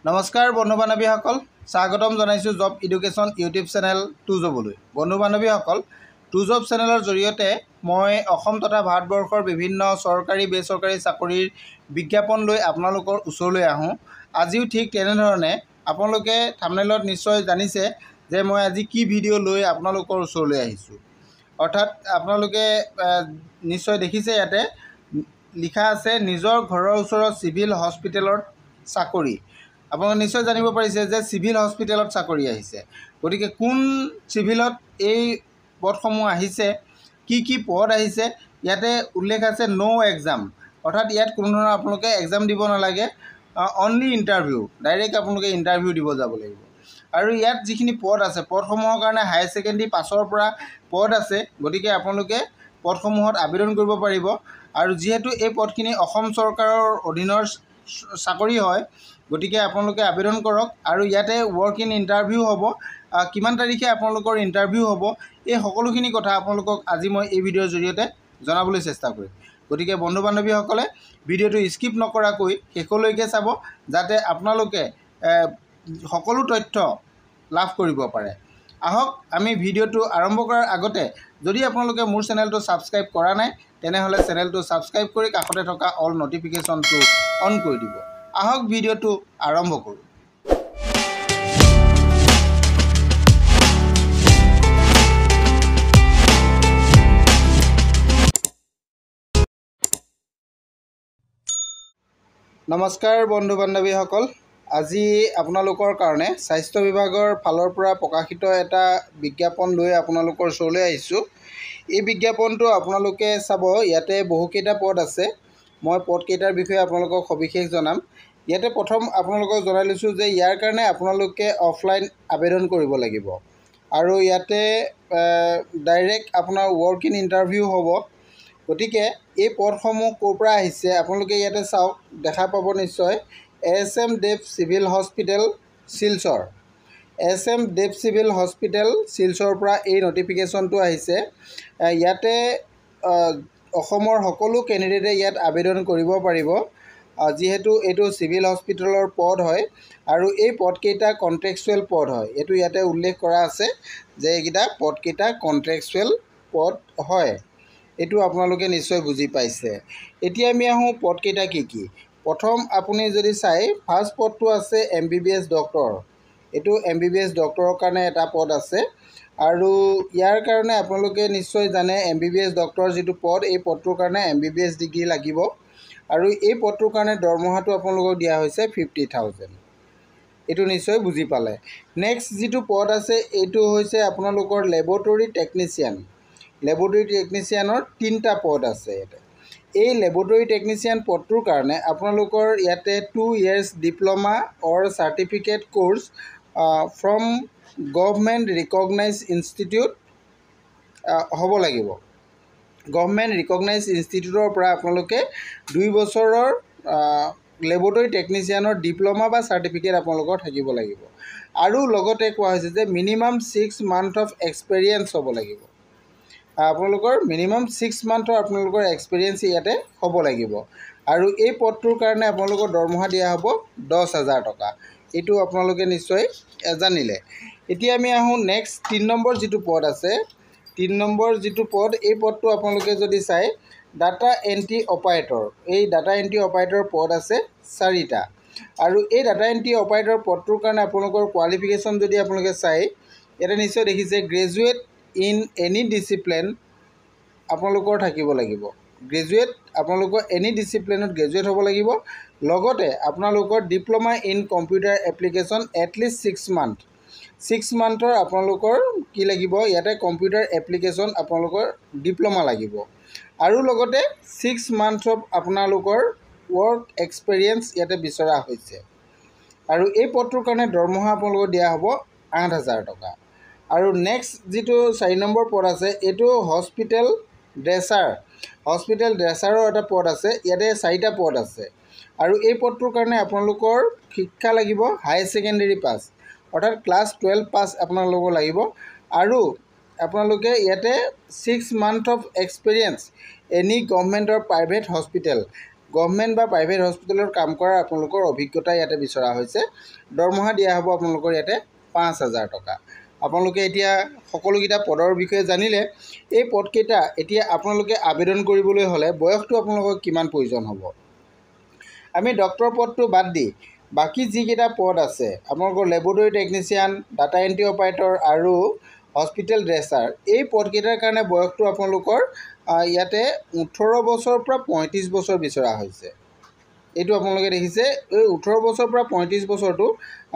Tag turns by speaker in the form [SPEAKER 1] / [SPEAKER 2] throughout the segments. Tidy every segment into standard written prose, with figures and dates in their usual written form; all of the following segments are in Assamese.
[SPEAKER 1] নমস্কাৰ বন্ধু বান্ধৱীসকল, স্বাগতম জনাইছোঁ job education YouTube channel to জবলৈ। বন্ধু বান্ধৱীসকল, টু জব চেনেলৰ জৰিয়তে মই অসম তথা ভাৰতবৰ্ষৰ বিভিন্ন চৰকাৰী বেচৰকাৰী চাকৰিৰ বিজ্ঞাপন লৈ আপোনালোকৰ ওচৰলৈ আহোঁ। আজিও ঠিক তেনেধৰণে আপোনালোকে থাম্বনেইলত নিশ্চয় জানিছে যে মই আজি কি ভিডিঅ' লৈ আপোনালোকৰ ওচৰলৈ আহিছোঁ। অৰ্থাৎ আপোনালোকে নিশ্চয় দেখিছে, ইয়াতে লিখা আছে নিজৰ ঘৰৰ ওচৰৰ চিভিল হস্পিটেলত চাকৰি। আপোনালোকে নিশ্চয় জানিব পাৰিছে যে চিভিল হস্পিটেলত চাকৰি আহিছে। গতিকে কোন চিভিলত এই পদসমূহ আহিছে, কি পদ আহিছে, ইয়াতে উল্লেখ আছে নো এক্সাম। অৰ্থাৎ ইয়াত কোনো ধৰণৰ আপোনালোকে এক্সাম দিব নালাগে, অনলি ইণ্টাৰভিউ, ডাইৰেক্ট আপোনালোকে ইণ্টাৰভিউ দিব যাব লাগিব। আৰু ইয়াত যিখিনি পদ আছে, পদসমূহৰ কাৰণে হায়াৰ ছেকেণ্ডেৰী পাছৰ পৰা পদ আছে। গতিকে আপোনালোকে পদসমূহত আবেদন কৰিব পাৰিব। আৰু যিহেতু এই পদখিনি অসম চৰকাৰৰ অধীনৰ চাকৰি হয়, গতিকে আপোনালোকে আবেদন কৰক। আৰু ইয়াতে ৱৰ্ক ইন ইণ্টাৰভিউ হ'ব, কিমান তাৰিখে আপোনালোকৰ ইণ্টাৰভিউ হ'ব, এই সকলোখিনি কথা আপোনালোকক আজি মই এই ভিডিঅ'ৰ জৰিয়তে জনাবলৈ চেষ্টা কৰিম। গতিকে বন্ধু বান্ধৱীসকলে ভিডিঅ'টো স্কিপ নকৰাকৈ শেষলৈকে চাব, যাতে আপোনালোকে সকলো তথ্য লাভ কৰিব পাৰে। আহক আমি ভিডিঅ'টো আৰম্ভ কৰাৰ আগতে যদি আপোনালোকে মোৰ চেনেলটো ছাবস্ক্ৰাইব কৰা নাই, তেনেহ'লে চেনেলটো ছাবস্ক্ৰাইব কৰি কাষতে থকা অল ন'টিফিকেশ্যনটো অন কৰি দিব। আহক ভিডিঅ'টো আৰম্ভ কৰোঁ। নমস্কাৰ বন্ধু বান্ধৱীসকল, আজি আপোনালোকৰ কাৰণে স্বাস্থ্য বিভাগৰ ফালৰ পৰা প্ৰকাশিত এটা বিজ্ঞাপন লৈ আপোনালোকৰ ওচৰলৈ আহিছোঁ। এই বিজ্ঞাপনটো আপোনালোকে চাব, ইয়াতে বহুকেইটা পদ আছে। মই পদকেইটাৰ বিষয়ে আপোনালোকক সবিশেষ জনাম। ইয়াতে প্ৰথম আপোনালোকক জনাই লৈছোঁ যে ইয়াৰ কাৰণে আপোনালোকে অফলাইন আবেদন কৰিব লাগিব। আৰু ইয়াতে ডাইৰেক্ট আপোনাৰ ৱৰ্ক ইন ইণ্টাৰভিউ হ'ব। গতিকে এই পদসমূহ ক'ৰ পৰা আহিছে আপোনালোকে ইয়াতে চাওক, দেখা পাব নিশ্চয়। এছ.এম. দেৱ চিভিল হস্পিটেল শিলচৰ, এছ.এম. দেৱ চিভিল হস্পিটেল শিলচৰৰ পৰা এই ন'টিফিকেশ্যনটো আহিছে। ইয়াতে অসমৰ সকলো কেণ্ডিডেটে ইয়াত আবেদন কৰিব পাৰিব, যিহেতু এইটো চিভিল হস্পিটেলৰ পদ হয়। আৰু এই পদকেইটা কণ্ট্ৰেকচুৱেল পদ হয়। এইটো ইয়াতে উল্লেখ কৰা আছে যে এইকেইটা পদকেইটা কণ্ট্ৰেকচুৱেল পদ হয়। এইটো আপোনালোকে নিশ্চয় বুজি পাইছে। এতিয়া আমি আহোঁ পদকেইটা কি। প্ৰথম আপুনি যদি চাই, ফাৰ্ষ্ট পদটো আছে MBBS ডক্টৰ। এইটো MBBS ডক্টৰৰ কাৰণে এটা পদ আছে। আৰু ইয়াৰ কাৰণে আপোনালোকে নিশ্চয় জানে MBBS ডক্টৰৰ যিটো পদ, এই পদটোৰ কাৰণে MBBS ডিগ্ৰী লাগিব। আৰু এই পদটোৰ কাৰণে দৰমহাটো আপোনালোকক দিয়া হৈছে 50,000। এইটো নিশ্চয় বুজি পালে। নেক্সট যিটো পদ আছে, এইটো হৈছে আপোনালোকৰ লেবৰেটৰী টেকনিচিয়ান। লেবৰেটৰী টেকনিচিয়ানৰ 3টা পদ আছে ইয়াতে। এই লেবৰেটৰী টেকনিচিয়ান পদটোৰ কাৰণে আপোনালোকৰ ইয়াতে 2 years diploma or certificate course from government recognise institute হ'ব লাগিব। গভৰ্ণমেণ্ট ৰিকগনাইজ ইনষ্টিটিউটৰ পৰা আপোনালোকে 2 বছৰৰ লেবৰেটৰী টেকনিচিয়ানৰ ডিপ্ল'মা বা চাৰ্টিফিকেট আপোনালোকৰ থাকিব লাগিব। আৰু লগতে কোৱা হৈছে যে মিনিমাম 6 month অফ এক্সপেৰিয়েঞ্চ হ'ব লাগিব। আপোনালোকৰ মিনিমাম 6 month আপোনালোকৰ এক্সপেৰিয়েঞ্চ ইয়াতে হ'ব লাগিব। আৰু এই পদটোৰ কাৰণে আপোনালোকৰ দৰমহা দিয়া হ'ব 10,000 টকা। এইটো আপোনালোকে নিশ্চয় জানিলে। এতিয়া আমি আহোঁ নেক্সট 3 নম্বৰ যিটো পদ আছে। 3 নম্বৰ যিটো পদ, এই পদটো আপোনালোকে যদি চাই, ডাটা এণ্ট্ৰি অপাৰেটৰ। এই ডাটা এণ্ট্ৰি অপাৰেটৰ পদ আছে 4টা। আৰু এই ডাটা এণ্ট্ৰি অপাৰেটৰ পদটোৰ কাৰণে আপোনালোকৰ কোৱালিফিকেশ্যন যদি আপোনালোকে চাই, ইয়াতে নিশ্চয় দেখিছে গ্ৰেজুৱেট ইন এনি ডিচিপ্লিন আপোনালোকৰ থাকিব লাগিব। গ্ৰেজুৱেট, আপোনালোকৰ এনি ডিচিপ্লিনত গ্ৰেজুৱেট হ'ব লাগিব। লগতে আপোনালোকৰ diploma in computer application at least 6 month। 6 monthৰ আপোনালোকৰ কি লাগিব, ইয়াতে কম্পিউটাৰ এপ্লিকেশ্যন আপোনালোকৰ ডিপ্ল'মা লাগিব। আৰু লগতে 6 month অফ আপোনালোকৰ ৱৰ্ক এক্সপেৰিয়েঞ্চ ইয়াতে বিচৰা হৈছে। আৰু এই পদটোৰ কাৰণে দৰমহা আপোনালোকক দিয়া হ'ব 8,000 টকা। আৰু নেক্সট যিটো 4 নম্বৰ পদ আছে, এইটো হস্পিটেল ড্ৰেছাৰ। হস্পিটেল ড্ৰেছাৰৰ এটা পদ আছে। ইয়াতে 4টা পদ আছে। আৰু এই পদটোৰ কাৰণে আপোনালোকৰ শিক্ষা লাগিব হায়াৰ ছেকেণ্ডেৰী পাছ, অৰ্থাৎ ক্লাছ 12 পাছ আপোনালোকৰ লাগিব। আৰু আপোনালোকে ইয়াতে 6 month of experience any government or private hospital, government বা প্ৰাইভেট হস্পিটেলত কাম কৰাৰ আপোনালোকৰ অভিজ্ঞতা ইয়াতে বিচৰা হৈছে। দৰমহা দিয়া হ'ব আপোনালোকৰ ইয়াতে 5,000 টকা। আপোনালোকে এতিয়া সকলোকেইটা পদৰ বিষয়ে জানিলে। এই পদকেইটা এতিয়া আপোনালোকে আবেদন কৰিবলৈ হ'লে বয়সটো আপোনালোকৰ কিমান প্ৰয়োজন হ'ব? আমি ডক্টৰ পদটো বাদ দি বাকী যিকেইটা পদ আছে আপোনালোকৰ laboratory technician, data entry operator আৰু হস্পিটেল ড্ৰেছাৰ, এই পদকেইটাৰ কাৰণে বয়সটো আপোনালোকৰ ইয়াতে 18 বছৰৰ পৰা 35 বছৰ বিচৰা হৈছে। এইটো আপোনালোকে দেখিছে, এই 18 বছৰৰ পৰা 35 বছৰটো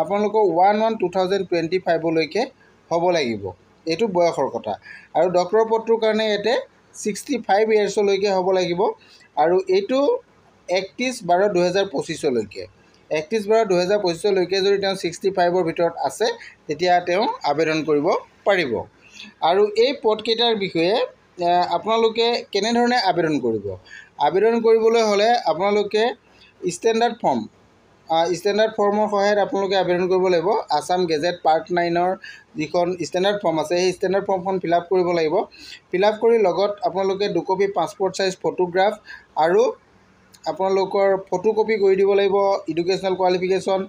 [SPEAKER 1] আপোনালোকৰ 1/1/2025লৈকে হ'ব লাগিব। এইটো বয়সৰ কথা। আৰু ডক্টৰৰ পদটোৰ কাৰণে ইয়াতে 65 ইয়াৰ্ছলৈকে হ'ব লাগিব। আৰু এইটো 31/12/2025লৈকে 31/12/2025লৈকে যদি তেওঁ 65ৰ ভিতৰত আছে তেতিয়া তেওঁ আবেদন কৰিব পাৰিব। আৰু এই পদকেইটাৰ বিষয়ে আপোনালোকে কেনেধৰণে আবেদন কৰিব? আবেদন কৰিবলৈ হ'লে আপোনালোকে ষ্টেণ্ডাৰ্ড ফৰ্মৰ সহায়ত আপোনালোকে আবেদন কৰিব লাগিব। আছাম গেজেট পাৰ্ট 9ৰ যিখন ষ্টেণ্ডাৰ্ড ফৰ্ম আছে সেই ষ্টেণ্ডাৰ্ড ফৰ্মখন ফিল আপ কৰিব লাগিব। ফিল আপ কৰি লগত আপোনালোকে 2 কপি পাছপৰ্ট চাইজ ফটোগ্ৰাফ আৰু আপোনালোকৰ ফটোকপি কৰি দিব লাগিব। Educational qualification,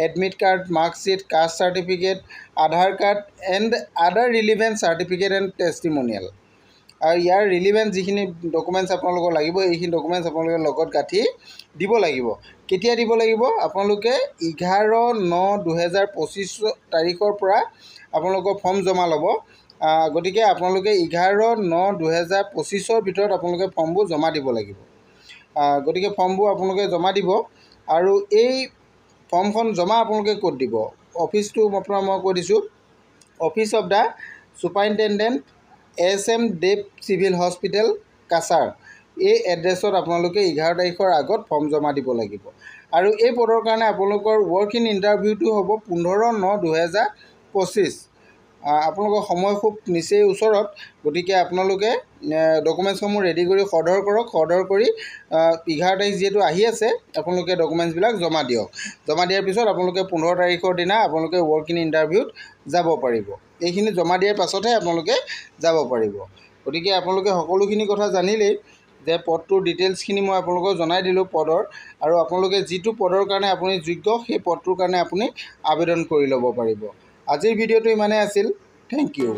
[SPEAKER 1] admit card, marksheet, caste certificate, Aadhaar card and other relevant certificate and testimonial. আৰু ইয়াৰ ৰিলিভেণ্ট যিখিনি ডকুমেণ্টছ আপোনালোকৰ লাগিব এইখিনি ডকুমেণ্টছ আপোনালোকে লগত গাঁঠি দিব লাগিব। কেতিয়া দিব লাগিব? আপোনালোকে 11/9/2025 তাৰিখৰ পৰা আপোনালোকৰ ফৰ্ম জমা ল'ব। গতিকে আপোনালোকে 11/9/2025ৰ ভিতৰত আপোনালোকে ফৰ্মবোৰ জমা দিব লাগিব। গতিকে ফৰ্মবোৰ আপোনালোকে জমা দিব। আৰু এই ফৰ্মখন জমা আপোনালোকে ক'ত দিব? অফিচটো আপোনাক মই কৈ দিছোঁ, office of the superintendent SM Dev civil hospital, Cachar. এই এড্ৰেছত আপোনালোকে 11 তাৰিখৰ আগত ফৰ্ম জমা দিব লাগিব। আৰু এই পদৰ কাৰণে আপোনালোকৰ ৱৰ্ক ইন ইণ্টাৰভিউটো হ'ব 15/9/2025। আপোনালোকৰ সময় খুব নিচেই ওচৰত। গতিকে আপোনালোকে ডকুমেণ্টছসমূহ ৰেডি কৰি খৰধৰ কৰক। খৰধৰ কৰি 11 তাৰিখ যিহেতু আহি আছে আপোনালোকে ডকুমেণ্টছবিলাক জমা দিয়ক। জমা দিয়াৰ পিছত আপোনালোকে 15 তাৰিখৰ দিনা আপোনালোকে ৱৰ্ক ইন ইণ্টাৰভিউত যাব পাৰিব। এইখিনি জমা দিয়াৰ পাছতহে আপোনালোকে যাব পাৰিব। গতিকে আপোনালোকে সকলোখিনি কথা জানিলেই যে পদটোৰ ডিটেইলছখিনি মই আপোনালোকক জনাই দিলোঁ পদৰ। আৰু আপোনালোকে যিটো পদৰ কাৰণে আপুনি যোগ্য সেই পদটোৰ কাৰণে আপুনি আবেদন কৰি ল'ব পাৰিব। আজিৰ ভিডিঅ'টো ইমানেই আছিল। Thank U.